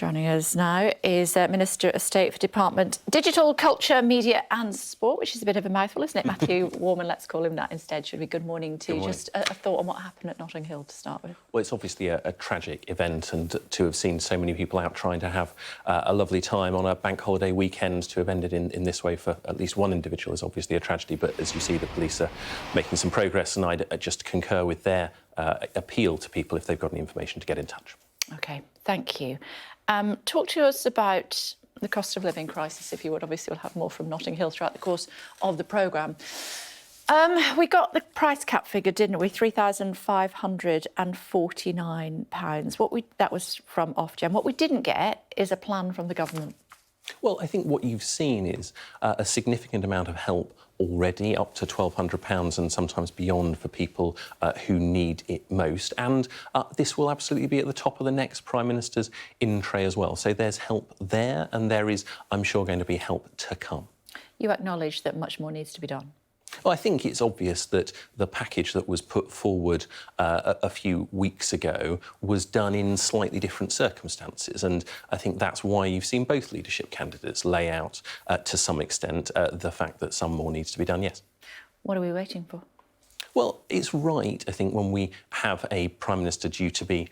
Joining us now is Minister of State for Department Digital, Culture, Media and Sport, which is a bit of a mouthful, isn't it? Matthew Warman, let's call him that instead, should we? Good morning to you. Just a thought on what happened at Notting Hill to start with. Well, it's obviously a tragic event, and to have seen so many people out trying to have a lovely time on a bank holiday weekend, to have ended in this way for at least one individual is obviously a tragedy. But as you see, the police are making some progress, and I'd just concur with their appeal to people, if they've got any information, to get in touch. OK, thank you. Talk to us about the cost of living crisis, if you would. Obviously, we'll have more from Notting Hill throughout the course of the programme. We got the price cap figure, didn't we? £3,549. That was from Ofgem. What we didn't get is a plan from the government. Well, I think what you've seen is a significant amount of help already, up to £1,200 and sometimes beyond for people who need it most. And this will absolutely be at the top of the next Prime Minister's in tray as well. So there's help there, and there is, I'm sure, going to be help to come. You acknowledge that much more needs to be done. Well, I think it's obvious that the package that was put forward a few weeks ago was done in slightly different circumstances, and I think that's why you've seen both leadership candidates lay out, to some extent, the fact that some more needs to be done, yes. What are we waiting for? Well, it's right, I think, when we have a Prime Minister due to be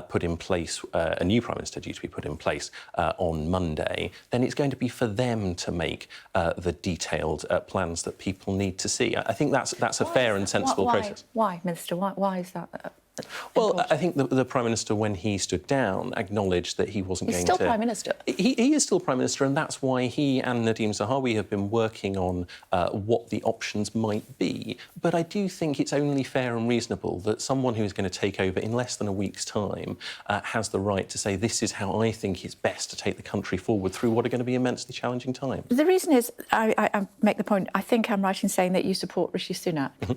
put in place, a new Prime Minister due to be put in place on Monday, then it's going to be for them to make the detailed plans that people need to see. I think that's a fair and sensible process. Why, Minister? Why is that? Well, I think the Prime Minister, when he stood down, acknowledged that he wasn't going to... He's still Prime Minister. He is still Prime Minister, and that's why he and Nadhim Zahawi have been working on what the options might be. But I do think it's only fair and reasonable that someone who is going to take over in less than a week's time has the right to say, this is how I think it's best to take the country forward through what are going to be immensely challenging times. The reason is, I make the point, I think I'm right in saying that you support Rishi Sunak. Mm-hmm.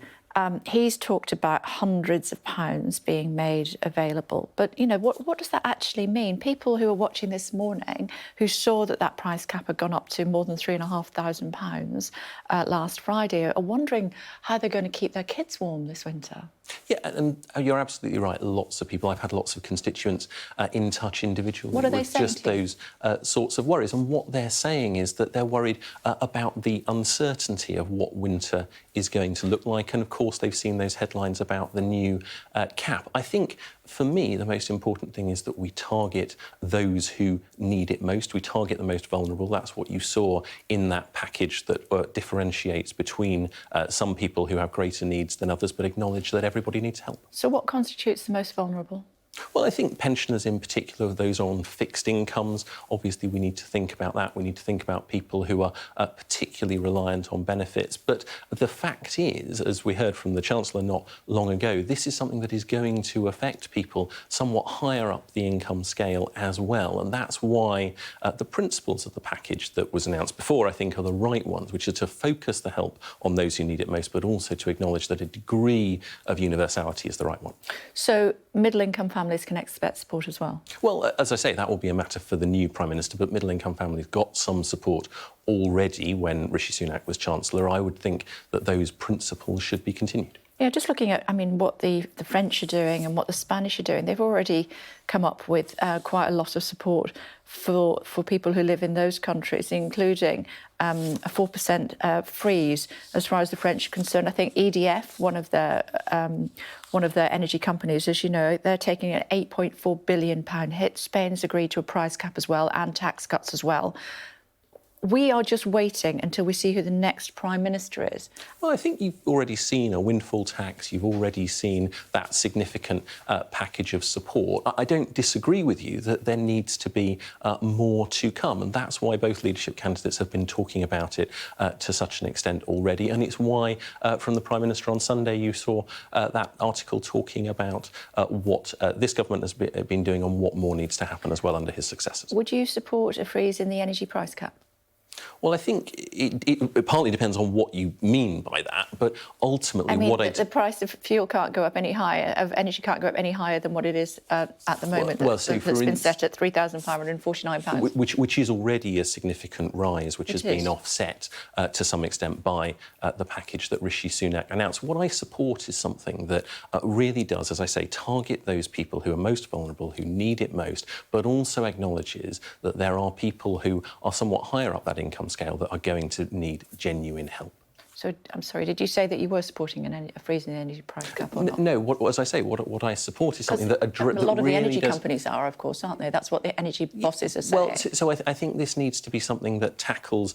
He's talked about hundreds of pounds being made available. But, you know, what does that actually mean? People who are watching this morning, who saw that price cap had gone up to more than £3,500 last Friday, are wondering how they're going to keep their kids warm this winter. Yeah, and you're absolutely right. Lots of people, I've had lots of constituents in touch individually what are they with saying just those sorts of worries. And what they're saying is that they're worried about the uncertainty of what winter is going to look like. And, of course, they've seen those headlines about the new cap. I think, for me, the most important thing is that we target those who need it most. We target the most vulnerable. That's what you saw in that package that differentiates between some people who have greater needs than others, but acknowledge that everybody needs help. So what constitutes the most vulnerable? Well, I think pensioners in particular, those on fixed incomes, obviously we need to think about that. We need to think about people who are particularly reliant on benefits. But the fact is, as we heard from the Chancellor not long ago, this is something that is going to affect people somewhat higher up the income scale as well. And that's why the principles of the package that was announced before, I think, are the right ones, which are to focus the help on those who need it most, but also to acknowledge that a degree of universality is the right one. So middle-income families can expect support as well? Well, as I say, that will be a matter for the new Prime Minister, but middle-income families got some support already when Rishi Sunak was Chancellor. I would think that those principles should be continued. Yeah, just looking at, I mean, what the French are doing and what the Spanish are doing, they've already come up with quite a lot of support for people who live in those countries, including a 4% freeze as far as the French are concerned. I think EDF, one of their energy companies, as you know, they're taking an £8.4 billion hit. Spain's agreed to a price cap as well and tax cuts as well. We are just waiting until we see who the next Prime Minister is. Well, I think you've already seen a windfall tax. You've already seen that significant package of support. I don't disagree with you that there needs to be more to come, and that's why both leadership candidates have been talking about it to such an extent already. And it's why, from the Prime Minister on Sunday, you saw that article talking about what this government has been doing and what more needs to happen as well under his successors. Would you support a freeze in the energy price cap? Well, I think it partly depends on what you mean by that, but ultimately, the price of fuel can't go up any higher, of energy can't go up any higher than what it is at the moment. That's been set at £3,549, which is already a significant rise, which has been offset to some extent by the package that Rishi Sunak announced. What I support is something that really does, as I say, target those people who are most vulnerable, who need it most, but also acknowledges that there are people who are somewhat higher up that income scale that are going to need genuine help. So, I'm sorry, did you say that you were supporting a freeze in the energy price cap or not? No, as I say, what I support is something that a lot of really the energy companies are, of course, aren't they? That's what the energy bosses are saying. Well, so I think this needs to be something that tackles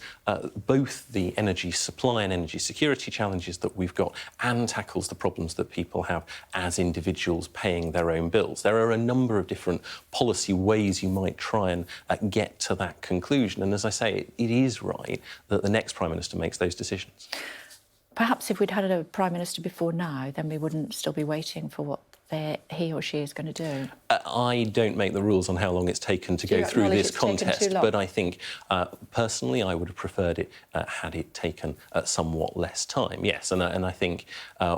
both the energy supply and energy security challenges that we've got and tackles the problems that people have as individuals paying their own bills. There are a number of different policy ways you might try and get to that conclusion. And as I say, it is right that the next Prime Minister makes those decisions. Perhaps if we'd had a Prime Minister before now, then we wouldn't still be waiting for what he or she is going to do. I don't make the rules on how long it's taken to go through this contest, but I think, personally, I would have preferred it had it taken somewhat less time, yes. And I think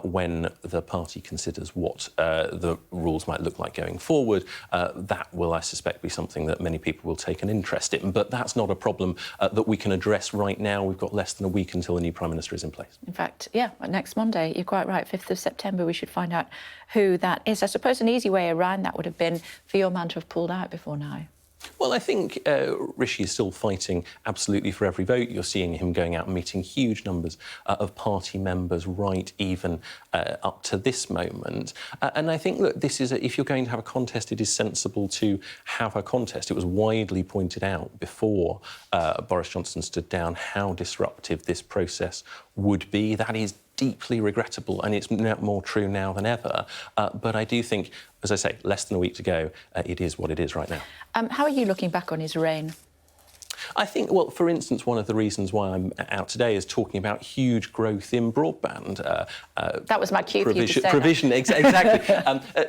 when the party considers what the rules might look like going forward, that will, I suspect, be something that many people will take an interest in. But that's not a problem that we can address right now. We've got less than a week until the new Prime Minister is in place. In fact, next Monday, you're quite right, 5th of September, we should find out who that is. I suppose an easy way around that would have been for your man to have pulled out before now. Well, I think Rishi is still fighting absolutely for every vote. You're seeing him going out and meeting huge numbers of party members right even up to this moment. And I think, look, this is if you're going to have a contest, it is sensible to have a contest. It was widely pointed out before Boris Johnson stood down how disruptive this process would be. That is deeply regrettable, and it's more true now than ever. But I do think, as I say, less than a week to go, it is what it is right now. How are you looking back on his reign? I think, well, for instance, one of the reasons why I'm out today is talking about huge growth in broadband. That was my cue for you to say provision, exactly.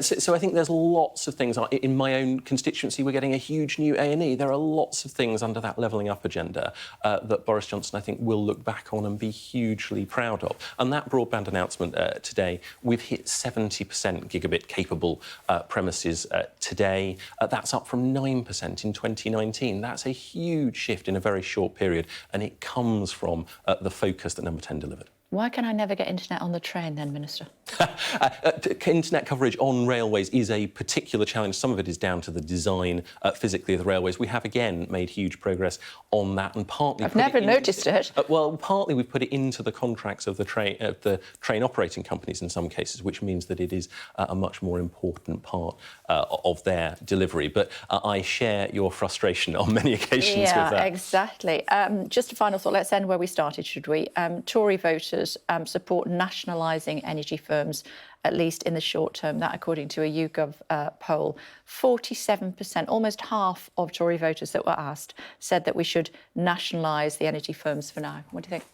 So I think there's lots of things. In my own constituency, we're getting a huge new A&E. There are lots of things under that levelling up agenda that Boris Johnson, I think, will look back on and be hugely proud of. And that broadband announcement today, we've hit 70% gigabit-capable premises today. That's up from 9% in 2019. That's a huge shift in a very short period, and it comes from the focus that Number 10 delivered. Why can I never get internet on the train then, Minister? Internet coverage on railways is a particular challenge. Some of it is down to the design physically of the railways. We have, again, made huge progress on that, and partly... I've never noticed it. Well, partly we've put it into the contracts of the train operating companies in some cases, which means that it is a much more important part of their delivery. But I share your frustration on many occasions with that. Yeah, exactly. Just a final thought. Let's end where we started, should we? Tory voters support nationalising energy firms, at least in the short term. That, according to a YouGov poll, 47%, almost half of Tory voters that were asked, said that we should nationalise the energy firms for now. What do you think?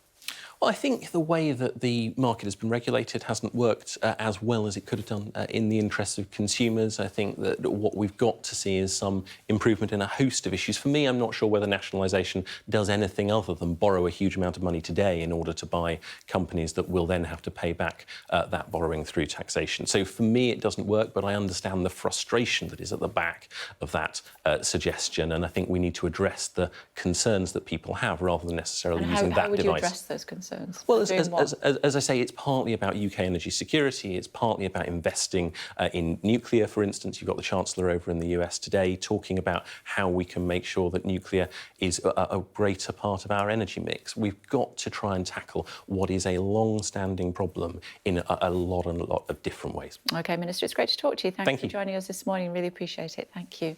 Well, I think the way that the market has been regulated hasn't worked as well as it could have done in the interests of consumers. I think that what we've got to see is some improvement in a host of issues. For me, I'm not sure whether nationalisation does anything other than borrow a huge amount of money today in order to buy companies that will then have to pay back that borrowing through taxation. So for me, it doesn't work, but I understand the frustration that is at the back of that suggestion, and I think we need to address the concerns that people have rather than necessarily using that device. How would you address those concerns? Well, as I say, it's partly about UK energy security. It's partly about investing in nuclear, for instance. You've got the Chancellor over in the US today talking about how we can make sure that nuclear is a greater part of our energy mix. We've got to try and tackle what is a long-standing problem in a lot of different ways. OK, Minister, it's great to talk to you. Thank you for joining us this morning. Really appreciate it. Thank you.